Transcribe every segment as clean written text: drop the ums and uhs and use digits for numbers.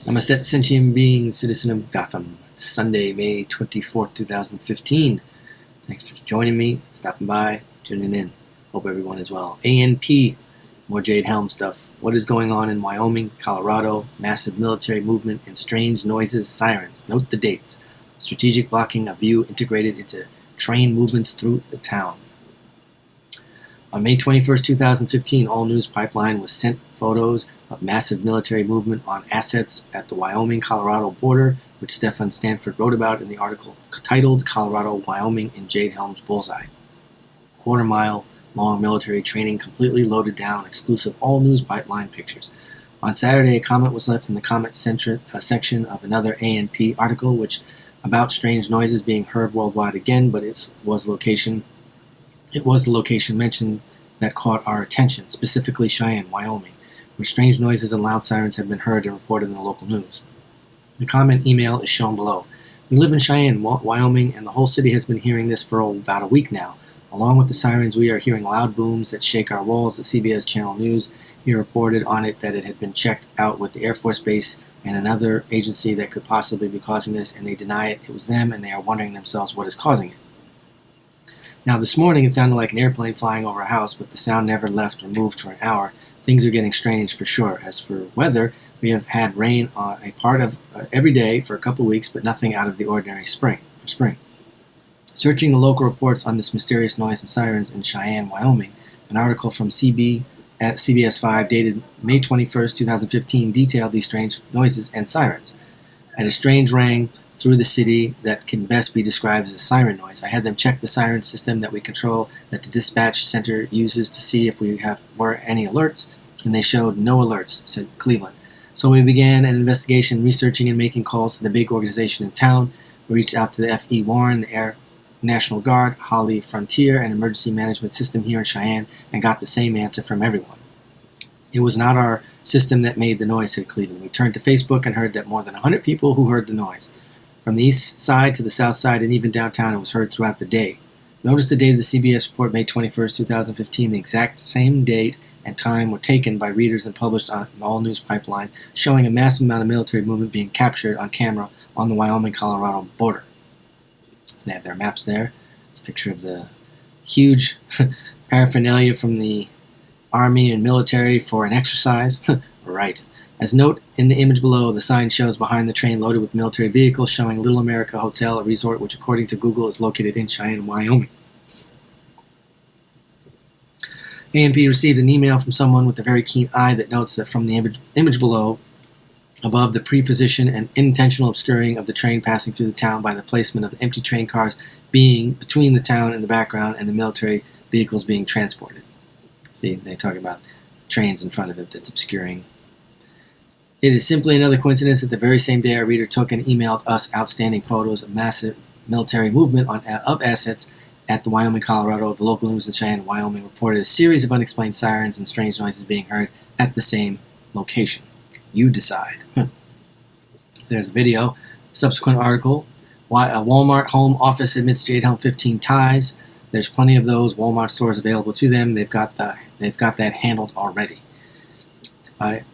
I'm a sentient being, citizen of Gotham. It's Sunday, May 24th, 2015. Thanks for joining me, stopping by, tuning in. Hope everyone is well. ANP, more Jade Helm stuff. What is going on in Wyoming, Colorado? Massive military movement and strange noises, sirens. Note the dates. Strategic blocking of view integrated into train movements through the town. On May 21st, 2015, All News Pipeline was sent photos of massive military movement on assets at the Wyoming-Colorado border, which Stefan Stanford wrote about in the article titled Colorado, Wyoming, and Jade Helm's Bullseye. Quarter-mile long military training completely loaded down, exclusive All News Pipeline pictures. On Saturday, a comment was left in the comment section of another ANP article, which about strange noises being heard worldwide again, but it was the location mentioned that caught our attention, specifically Cheyenne, Wyoming, where strange noises and loud sirens have been heard and reported in the local news. The comment email is shown below. We live in Cheyenne, Wyoming, and the whole city has been hearing this for about a week now. Along with the sirens, we are hearing loud booms that shake our walls. The CBS Channel News here reported on it that it had been checked out with the Air Force Base and another agency that could possibly be causing this, and they deny it. It was them, and they are wondering themselves what is causing it. Now, this morning it sounded like an airplane flying over a house, but the sound never left or moved for an hour. Things are getting strange for sure. As for weather, we have had rain on a part of every day for a couple of weeks, but nothing out of the ordinary for spring. Searching the local reports on this mysterious noise and sirens in Cheyenne, Wyoming, an article from CBS 5 dated May 21st, 2015 detailed these strange noises and sirens. And a strange rang through the city that can best be described as a siren noise. I had them check the siren system that we control, that the dispatch center uses to see if we were any alerts, and they showed no alerts, said Cleveland. So we began an investigation, researching and making calls to the big organization in town. We reached out to the F.E. Warren, the Air National Guard, Holly Frontier, and Emergency Management System here in Cheyenne, and got the same answer from everyone. It was not our system that made the noise, said Cleveland. We turned to Facebook and heard that more than 100 people who heard the noise. From the east side to the south side and even downtown, it was heard throughout the day. Notice the date of the CBS report, May 21st, 2015. The exact same date and time were taken by readers and published on an All News Pipeline, showing a massive amount of military movement being captured on camera on the Wyoming-Colorado border. So they have their maps there. It's a picture of the huge paraphernalia from the Army and military for an exercise. Right. As note in the image below, the sign shows behind the train loaded with military vehicles, showing Little America Hotel, a resort which according to Google is located in Cheyenne, Wyoming. ANP received an email from someone with a very keen eye that notes that from the image below, above the pre-position and intentional obscuring of the train passing through the town by the placement of the empty train cars being between the town in the background and the military vehicles being transported. See, they talk about trains in front of it that's obscuring. It is simply another coincidence that the very same day our reader took and emailed us outstanding photos of massive military movement of assets at the Wyoming, Colorado. The local news in Cheyenne, Wyoming reported a series of unexplained sirens and strange noises being heard at the same location. You decide. So there's a video. Subsequent article. Why a Walmart home office admits Jade Helm 15 ties. There's plenty of those Walmart stores available to them. They've got that handled already.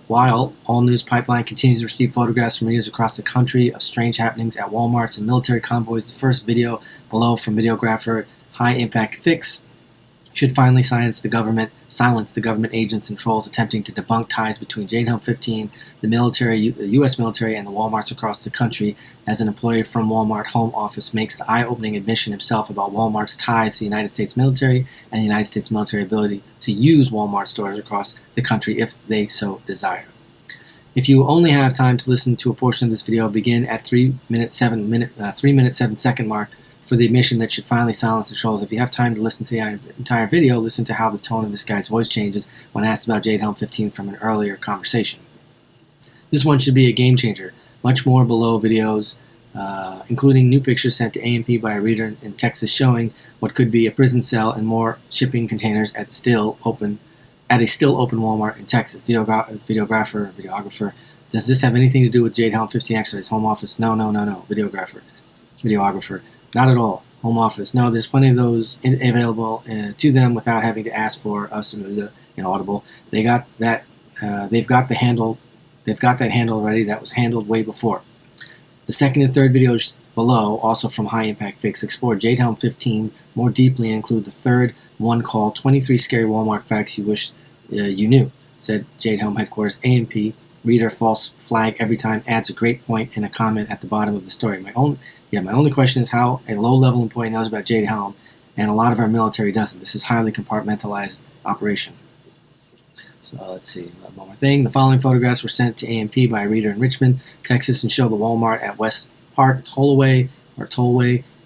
While All News Pipeline continues to receive photographs from readers across the country of strange happenings at Walmarts and military convoys, the first video below from videographer High Impact Fix should finally silence the government agents and trolls attempting to debunk ties between Jade Helm 15, the U.S. military, and the Walmarts across the country, as an employee from Walmart Home Office makes the eye-opening admission himself about Walmart's ties to the United States military and the United States military ability to use Walmart stores across the country if they so desire. If you only have time to listen to a portion of this video, begin at 3 minute 7 second mark for the admission that should finally silence the trolls. If you have time to listen to the entire video, listen to how the tone of this guy's voice changes when asked about Jade Helm 15 from an earlier conversation. This one should be a game changer. Much more below videos, including new pictures sent to ANP by a reader in Texas showing what could be a prison cell and more shipping containers at a still open Walmart in Texas. Videographer. Does this have anything to do with Jade Helm 15? Actually, it's home office. No. Videographer. Not at all. Home office. No, there's plenty of those available to them without having to ask for us inaudible. They got that. They've got the handle they've got that handled already. That was handled way before. The second and third videos below, also from High Impact Fix, explore JADE HELM 15 more deeply and include the third one called 23 Scary Walmart Facts You Wish You Knew, said JADE HELM headquarters ANP. Reader false flag every time adds a great point in a comment at the bottom of the story. My only question is how a low-level employee knows about JADE HELM, and a lot of our military doesn't. This is highly compartmentalized operation. So let's see, one more thing. The following photographs were sent to ANP by a reader in Richmond, Texas, and show the Walmart at West Park Tollway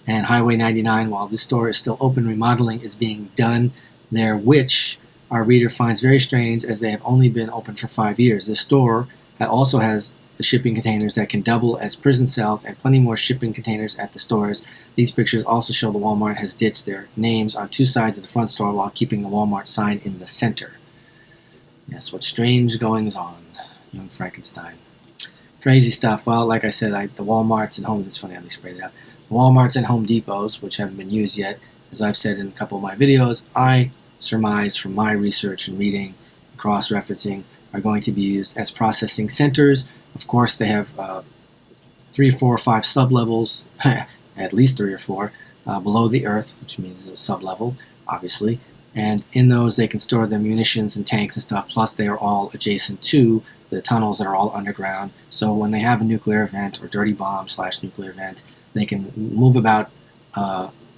and Highway 99. While this store is still open, remodeling is being done there, which our reader finds very strange as they have only been open for 5 years. This store also has the shipping containers that can double as prison cells and plenty more shipping containers at the stores. These pictures also show the Walmart has ditched their names on 2 sides of the front store while keeping the Walmart sign in the center. Yes, what strange goings on, young Frankenstein. Crazy stuff. Well, like I said, the Walmarts and Home, it's funny how they sprayed it out. The Walmarts and Home Depots, which haven't been used yet, as I've said in a couple of my videos, I surmise from my research and reading, cross-referencing, are going to be used as processing centers. Of course, they have 3, 4, or 5 sub-levels, at least 3 or 4, below the earth, which means a sub-level, obviously. And in those, they can store their munitions and tanks and stuff, plus they are all adjacent to the tunnels that are all underground. So when they have a nuclear event or dirty bomb / nuclear event, they can move about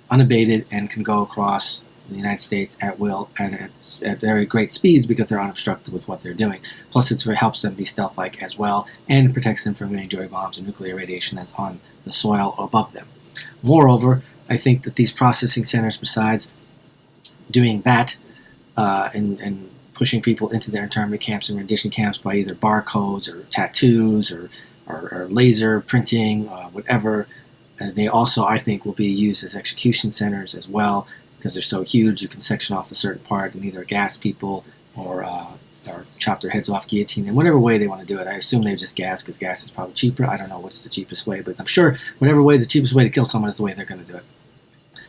unabated and can go across the United States at will and at very great speeds because they're unobstructed with what they're doing. Plus, it helps them be stealth-like as well and protects them from any dirty bombs or nuclear radiation that's on the soil above them. Moreover, I think that these processing centers, besides doing that and pushing people into their internment camps and rendition camps by either barcodes or tattoos or laser printing, whatever, they also, I think, will be used as execution centers as well. Because they're so huge, you can section off a certain part and either gas people or chop their heads off, guillotine them, whatever way they want to do it. I assume they just gas because gas is probably cheaper. I don't know what's the cheapest way, but I'm sure whatever way is the cheapest way to kill someone is the way they're going to do it.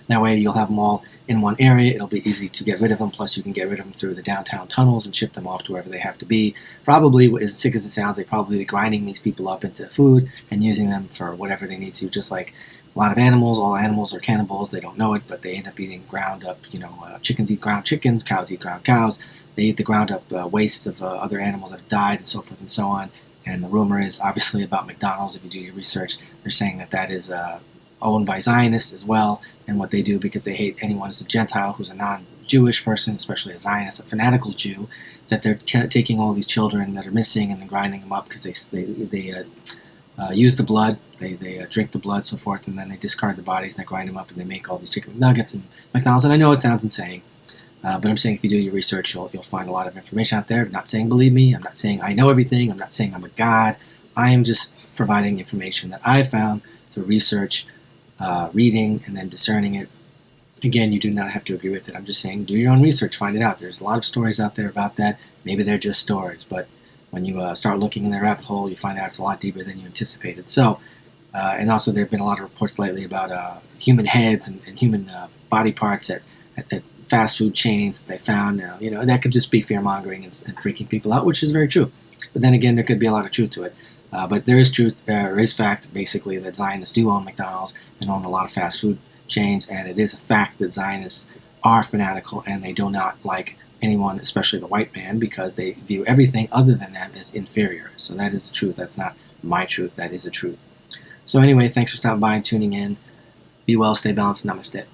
That way you'll have them all in one area. It'll be easy to get rid of them. Plus you can get rid of them through the downtown tunnels and ship them off to wherever they have to be. Probably, as sick as it sounds, they probably be grinding these people up into food and using them for whatever they need to, just like a lot of animals. All animals are cannibals. They don't know it, but they end up eating ground up, chickens eat ground chickens, cows eat ground cows. They eat the ground up wastes of other animals that have died and so forth and so on. And the rumor is obviously about McDonald's. If you do your research, they're saying that that is owned by Zionists as well, and what they do because they hate anyone who's a Gentile, who's a non-Jewish person, especially a Zionist, a fanatical Jew, that they're taking all these children that are missing and then grinding them up because they use the blood, they drink the blood, so forth, and then they discard the bodies and they grind them up and they make all these chicken McNuggets and McDonald's. And I know it sounds insane, but I'm saying if you do your research, you'll find a lot of information out there. I'm not saying believe me. I'm not saying I know everything. I'm not saying I'm a god. I am just providing information that I found through research, reading, and then discerning it. Again, you do not have to agree with it. I'm just saying do your own research, find it out. There's a lot of stories out there about that. Maybe they're just stories, but when you start looking in the rabbit hole, you find out it's a lot deeper than you anticipated. So, and also there have been a lot of reports lately about human heads and human body parts at fast food chains that they found. That could just be fear-mongering and freaking people out, which is very true. But then again, there could be a lot of truth to it. But there is truth, there is fact, basically, that Zionists do own McDonald's and own a lot of fast food chains, and it is a fact that Zionists are fanatical and they do not like anyone, especially the white man, because they view everything other than them as inferior. So that is the truth. That's not my truth. That is the truth. So anyway, thanks for stopping by and tuning in. Be well, stay balanced, namaste.